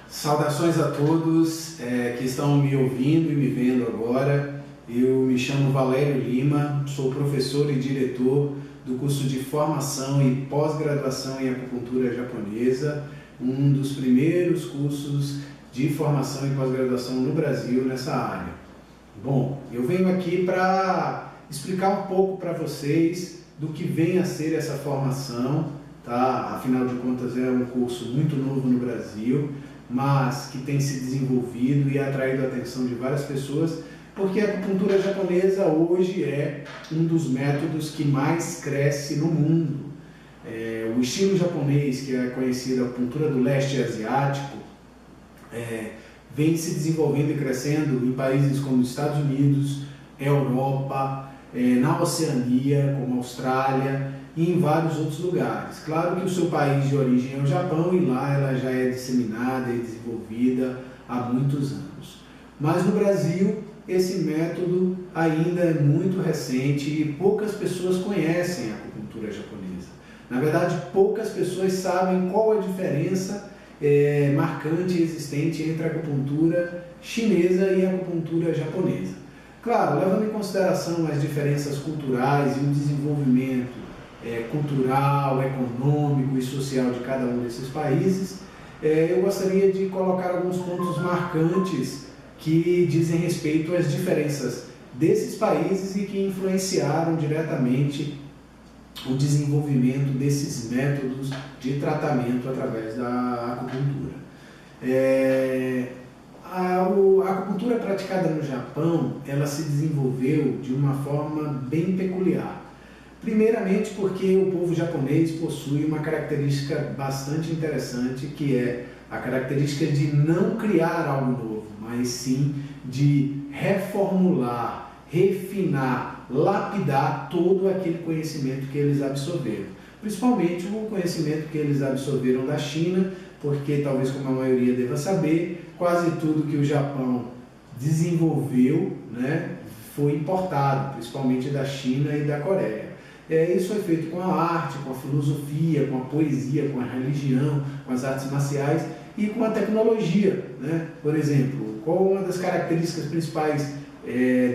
Saudações a todos que estão me ouvindo e me vendo agora. Eu me chamo Valério Lima, sou professor e diretor do curso de formação e pós-graduação em acupuntura japonesa, um dos primeiros cursos de formação e pós-graduação no Brasil nessa área. Bom, eu venho aqui para explicar um pouco para vocês do que vem a ser essa formação, tá? Afinal de contas é um curso muito novo no Brasil, mas que tem se desenvolvido e atraído a atenção de várias pessoas, porque a acupuntura japonesa hoje é um dos métodos que mais cresce no mundo. O estilo japonês, que é conhecido a acupuntura do leste asiático, vem se desenvolvendo e crescendo em países como os Estados Unidos, Europa, na Oceania, como Austrália, e em vários outros lugares. Claro que o seu país de origem é o Japão e lá ela já é disseminada e desenvolvida há muitos anos. Mas no Brasil esse método ainda é muito recente e poucas pessoas conhecem a acupuntura japonesa. Na verdade, poucas pessoas sabem qual a diferença marcante existente entre a acupuntura chinesa e a acupuntura japonesa. Claro, levando em consideração as diferenças culturais e o desenvolvimento cultural, econômico e social de cada um desses países, eu gostaria de colocar alguns pontos marcantes que dizem respeito às diferenças desses países e que influenciaram diretamente o desenvolvimento desses métodos de tratamento através da acupuntura. A acupuntura praticada no Japão, ela se desenvolveu de uma forma bem peculiar. Primeiramente porque o povo japonês possui uma característica bastante interessante, que é a característica de não criar algo novo, mas sim de reformular, refinar, lapidar todo aquele conhecimento que eles absorveram. Principalmente o conhecimento que eles absorveram da China, porque talvez como a maioria deva saber, quase tudo que o Japão desenvolveu, foi importado, principalmente da China e da Coreia. Isso foi feito com a arte, com a filosofia, com a poesia, com a religião, com as artes marciais e com a tecnologia. Por exemplo, qual uma das características principais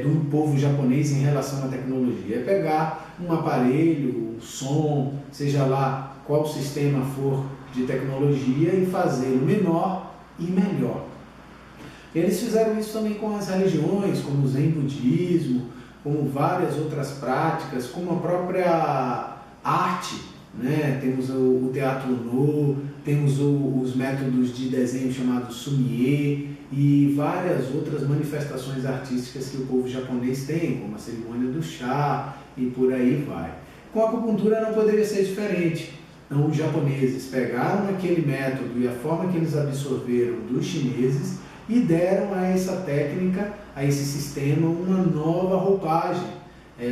do povo japonês em relação à tecnologia? É pegar um aparelho, um som, seja lá qual sistema for de tecnologia e fazê-lo menor e melhor. Eles fizeram isso também com as religiões, como o Zen budismo, como várias outras práticas, como a própria arte, Temos o teatro no, temos os métodos de desenho chamados sumie e várias outras manifestações artísticas que o povo japonês tem, como a cerimônia do chá e por aí vai. Com a acupuntura não poderia ser diferente. Então os japoneses pegaram aquele método e a forma que eles absorveram dos chineses e deram a essa técnica, a esse sistema, uma nova roupagem,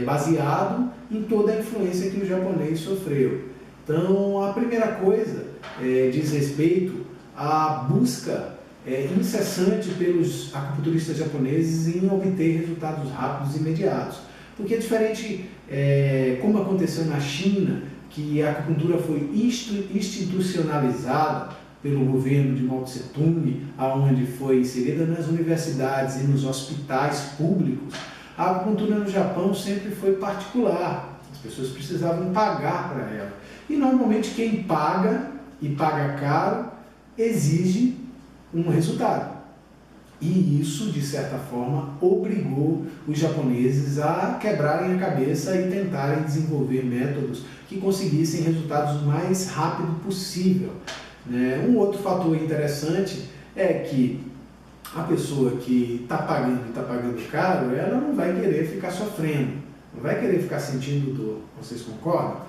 baseado em toda a influência que o japonês sofreu. Então, a primeira coisa diz respeito à busca incessante pelos acupunturistas japoneses em obter resultados rápidos e imediatos. Porque é diferente, como aconteceu na China, que a acupuntura foi institucionalizada pelo governo de Mao Tse-tung, onde foi inserida nas universidades e nos hospitais públicos. A acupuntura no Japão sempre foi particular, as pessoas precisavam pagar para ela. E normalmente quem paga, e paga caro, exige um resultado. E isso, de certa forma, obrigou os japoneses a quebrarem a cabeça e tentarem desenvolver métodos que conseguissem resultados o mais rápido possível. Um outro fator interessante é que a pessoa que está pagando e está pagando caro, ela não vai querer ficar sofrendo, não vai querer ficar sentindo dor. Vocês concordam?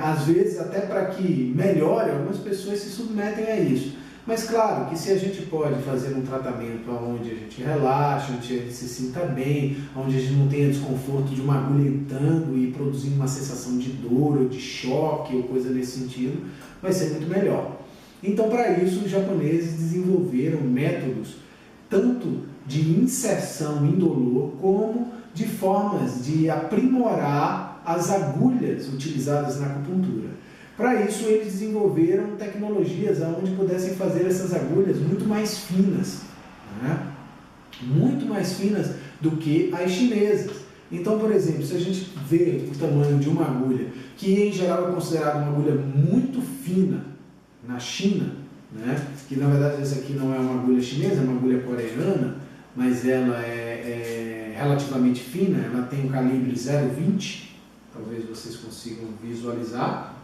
Às vezes, até para que melhore, algumas pessoas se submetem a isso. Mas claro que se a gente pode fazer um tratamento onde a gente relaxa, onde a gente se sinta bem, onde a gente não tenha desconforto de uma agulha entrando e produzindo uma sensação de dor ou de choque ou coisa nesse sentido, vai ser muito melhor. Então, para isso, os japoneses desenvolveram métodos tanto de inserção indolor como de formas de aprimorar as agulhas utilizadas na acupuntura. Para isso, eles desenvolveram tecnologias onde pudessem fazer essas agulhas muito mais finas, né? Muito mais finas do que as chinesas. Então, por exemplo, se a gente vê o tamanho de uma agulha, que em geral é considerada uma agulha muito fina na China, né? Que na verdade essa aqui não é uma agulha chinesa, é uma agulha coreana, mas ela é relativamente fina, ela tem um calibre 0,20, talvez vocês consigam visualizar.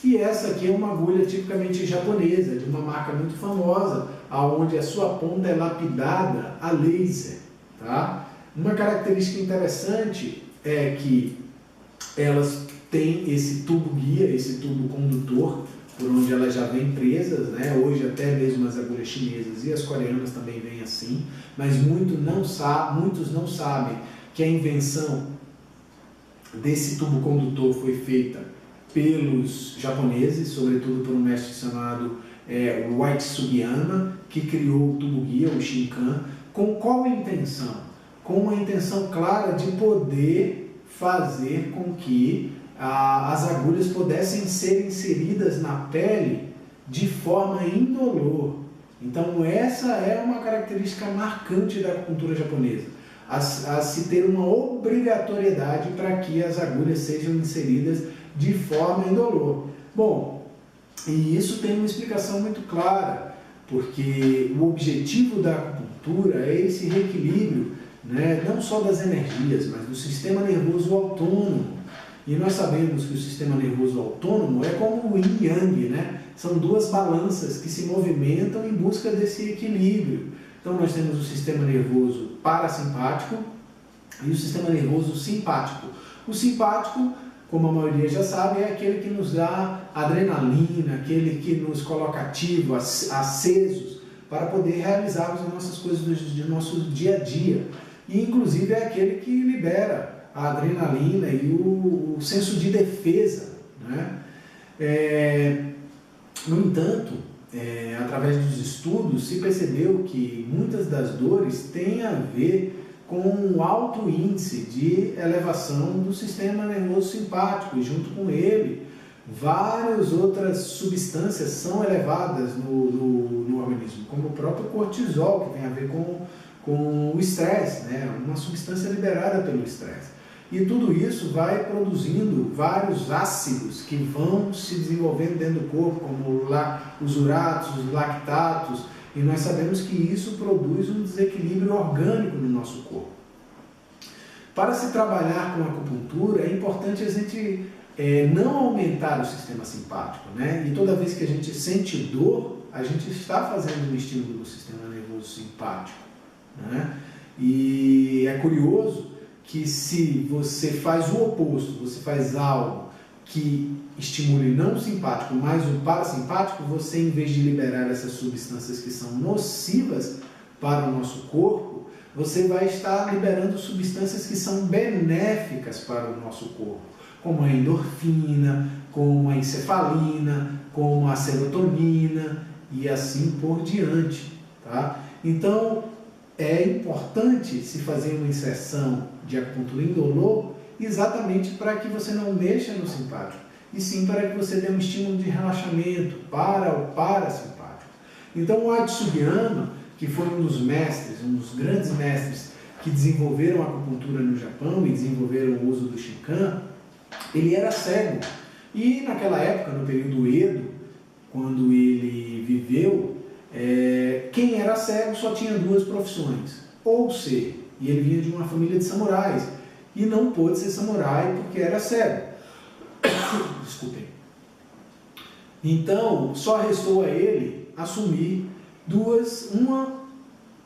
E essa aqui é uma agulha tipicamente japonesa, de uma marca muito famosa, onde a sua ponta é lapidada a laser. Tá? Uma característica interessante é que elas têm esse tubo guia, esse tubo condutor, por onde elas já vêm presas, né? Hoje até mesmo as agulhas chinesas e as coreanas também vêm assim, mas muitos não sabem que a invenção desse tubo condutor foi feita pelos japoneses, sobretudo por um mestre chamado White Sugiyama, que criou o tubo guia, o Shinkan, com qual intenção? Com uma intenção clara de poder fazer com que as agulhas pudessem ser inseridas na pele de forma indolor. Então essa é uma característica marcante da acupuntura japonesa, a se ter uma obrigatoriedade para que as agulhas sejam inseridas de forma indolor. Bom, e isso tem uma explicação muito clara, porque o objetivo da acupuntura é esse reequilíbrio, né, não só das energias, mas do sistema nervoso autônomo. E nós sabemos que o sistema nervoso autônomo é como o yin e yang, né? São duas balanças que se movimentam em busca desse equilíbrio. Então nós temos o sistema nervoso parasimpático e o sistema nervoso simpático. O simpático, como a maioria já sabe, é aquele que nos dá adrenalina, aquele que nos coloca ativos, acesos, para poder realizarmos as nossas coisas do nosso dia a dia. E inclusive é aquele que libera a adrenalina e o senso de defesa, né? No entanto, através dos estudos, se percebeu que muitas das dores têm a ver com um alto índice de elevação do sistema nervoso simpático, e junto com ele, várias outras substâncias são elevadas no organismo, como o próprio cortisol, que tem a ver com o estresse, né? Uma substância liberada pelo estresse. E tudo isso vai produzindo vários ácidos que vão se desenvolvendo dentro do corpo, como os uratos, os lactatos, e nós sabemos que isso produz um desequilíbrio orgânico no nosso corpo. Para se trabalhar com a acupuntura, é importante a gente não aumentar o sistema simpático, né? E toda vez que a gente sente dor, a gente está fazendo um estímulo do sistema nervoso simpático, né? E é curioso que se você faz o oposto, você faz algo que estimule não o simpático, mas o parasimpático, você, em vez de liberar essas substâncias que são nocivas para o nosso corpo, você vai estar liberando substâncias que são benéficas para o nosso corpo, como a endorfina, como a encefalina, como a serotonina e assim por diante, tá? Então, é importante se fazer uma inserção de acupuntura indolor exatamente para que você não mexa no simpático, e sim para que você dê um estímulo de relaxamento para o parasimpático. Então o White Sugiyama, que foi um dos grandes mestres que desenvolveram a acupuntura no Japão e desenvolveram o uso do Shinkan, ele era cego. E naquela época, no período Edo, quando ele viveu, quem era cego só tinha duas profissões, ou ser, e ele vinha de uma família de samurais, e não pôde ser samurai porque era cego. Desculpem. Então, só restou a ele assumir uma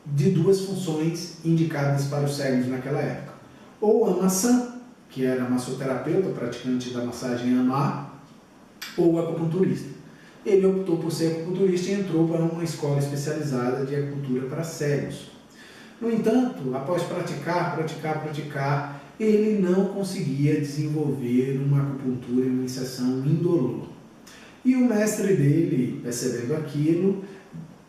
de duas funções indicadas para os cegos naquela época. Ou a maçã, que era massoterapeuta, praticante da massagem Ama, ou acupunturista. Ele optou por ser acupunturista e entrou para uma escola especializada de acupuntura para cegos. No entanto, após praticar, ele não conseguia desenvolver uma acupuntura e uma iniciação indolor. E o mestre dele, percebendo aquilo,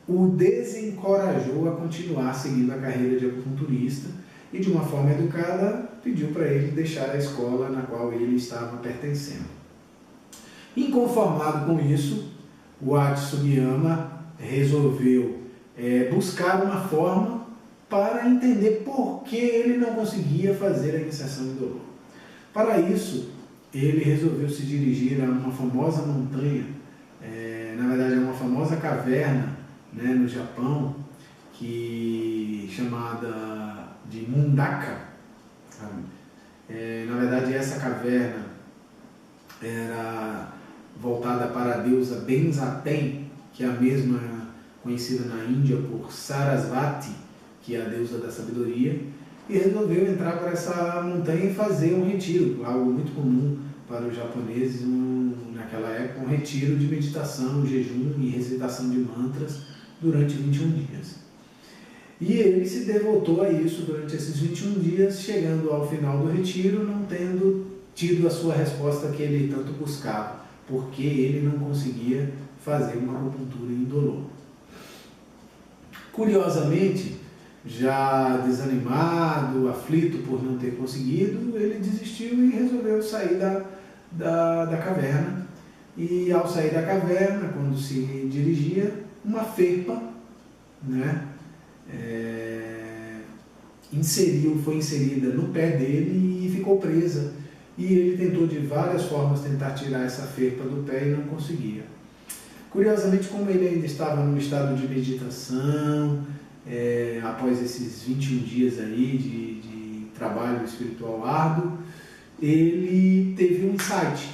o desencorajou a continuar seguindo a carreira de acupunturista e, de uma forma educada, pediu para ele deixar a escola na qual ele estava pertencendo. Inconformado com isso, o Adi Sugiyama resolveu buscar uma forma para entender por que ele não conseguia fazer a iniciação indolor. Para isso, ele resolveu se dirigir a uma famosa montanha, na verdade é uma famosa caverna, né, no Japão, chamada de Mundaka. Na verdade, essa caverna era voltada para a deusa Benzaten, que é a mesma conhecida na Índia por Sarasvati, que é a deusa da sabedoria, e resolveu entrar para essa montanha e fazer um retiro, algo muito comum para os japoneses naquela época, um retiro de meditação, jejum e recitação de mantras durante 21 dias. E ele se devotou a isso durante esses 21 dias, chegando ao final do retiro, não tendo tido a sua resposta que ele tanto buscava, porque ele não conseguia fazer uma acupuntura indolor. Curiosamente, já desanimado, aflito por não ter conseguido, ele desistiu e resolveu sair da caverna. E ao sair da caverna, quando se dirigia, uma felpa, né, foi inserida no pé dele e ficou presa. E ele tentou de várias formas tentar tirar essa felpa do pé e não conseguia. Curiosamente, como ele ainda estava num estado de meditação, após esses 21 dias aí de trabalho espiritual árduo, ele teve um insight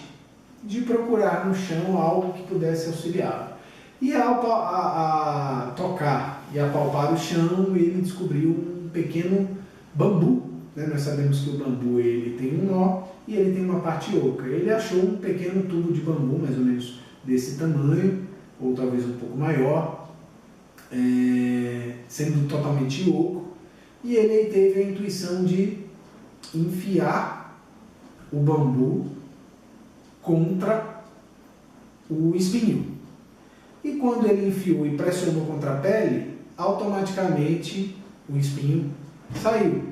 de procurar no chão algo que pudesse auxiliá-lo. E ao tocar e apalpar o chão, ele descobriu um pequeno bambu, né? Nós sabemos que o bambu ele tem um nó e ele tem uma parte oca. Ele achou um pequeno tubo de bambu, mais ou menos desse tamanho, ou talvez um pouco maior, sendo totalmente oco, e ele teve a intuição de enfiar o bambu contra o espinho. E quando ele enfiou e pressionou contra a pele, automaticamente o espinho saiu.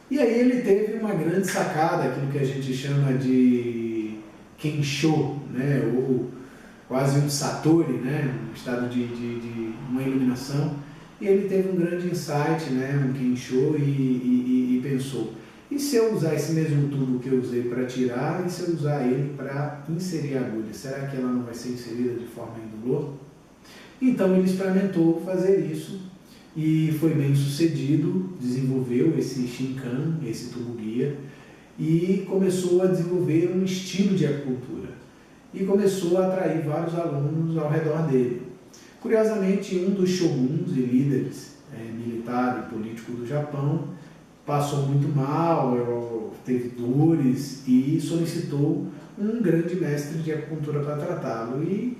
E aí ele teve uma grande sacada, aquilo que a gente chama de Kensho, né? Ou quase um Satori, né? Um estado de uma iluminação. E ele teve um grande insight, né? Um Kensho, e pensou: e se eu usar esse mesmo tubo que eu usei para tirar, e se eu usar ele para inserir a agulha? Será que ela não vai ser inserida de forma indolor? Então ele experimentou fazer isso e foi bem sucedido, desenvolveu esse Shinkan, esse tubo guia, e começou a desenvolver um estilo de acupuntura. E começou a atrair vários alunos ao redor dele. Curiosamente, um dos shoguns e líderes militar e político do Japão passou muito mal, teve dores e solicitou um grande mestre de acupuntura para tratá-lo. E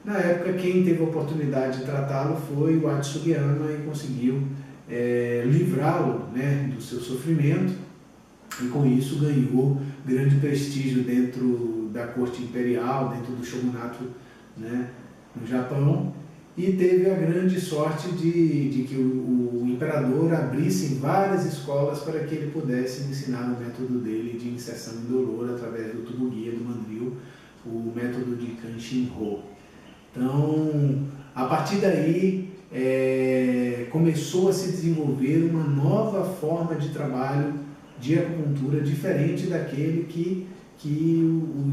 na época quem teve a oportunidade de tratá-lo foi o Adi Sugiyama e conseguiu livrá-lo, né, do seu sofrimento, e com isso ganhou grande prestígio dentro da corte imperial, dentro do shogunato, né, no Japão. E teve a grande sorte de que o imperador abrisse várias escolas para que ele pudesse ensinar o método dele de inserção indolor através do tubo guia do mandril, o método de Kanshin-Ho. Então, a partir daí, começou a se desenvolver uma nova forma de trabalho de acupuntura diferente daquele que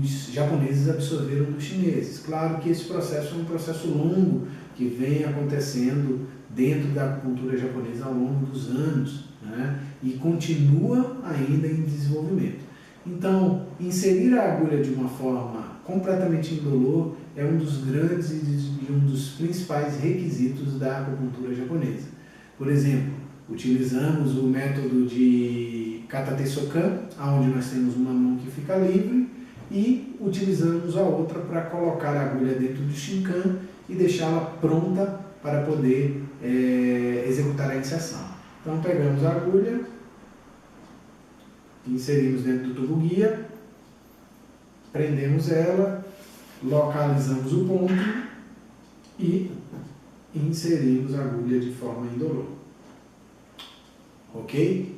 os japoneses absorveram dos chineses. Claro que esse processo é um processo longo, que vem acontecendo dentro da acupuntura japonesa ao longo dos anos, né? E continua ainda em desenvolvimento. Então, inserir a agulha de uma forma completamente indolor é um dos grandes e um dos principais requisitos da acupuntura japonesa. Por exemplo, utilizamos o método de Katate Sokan, onde nós temos uma mão que fica livre, e utilizamos a outra para colocar a agulha dentro do Shinkan e deixá-la pronta para poder executar a iniciação. Então pegamos a agulha, inserimos dentro do tubo guia, prendemos ela, localizamos o ponto e inserimos a agulha de forma indolor. Ok?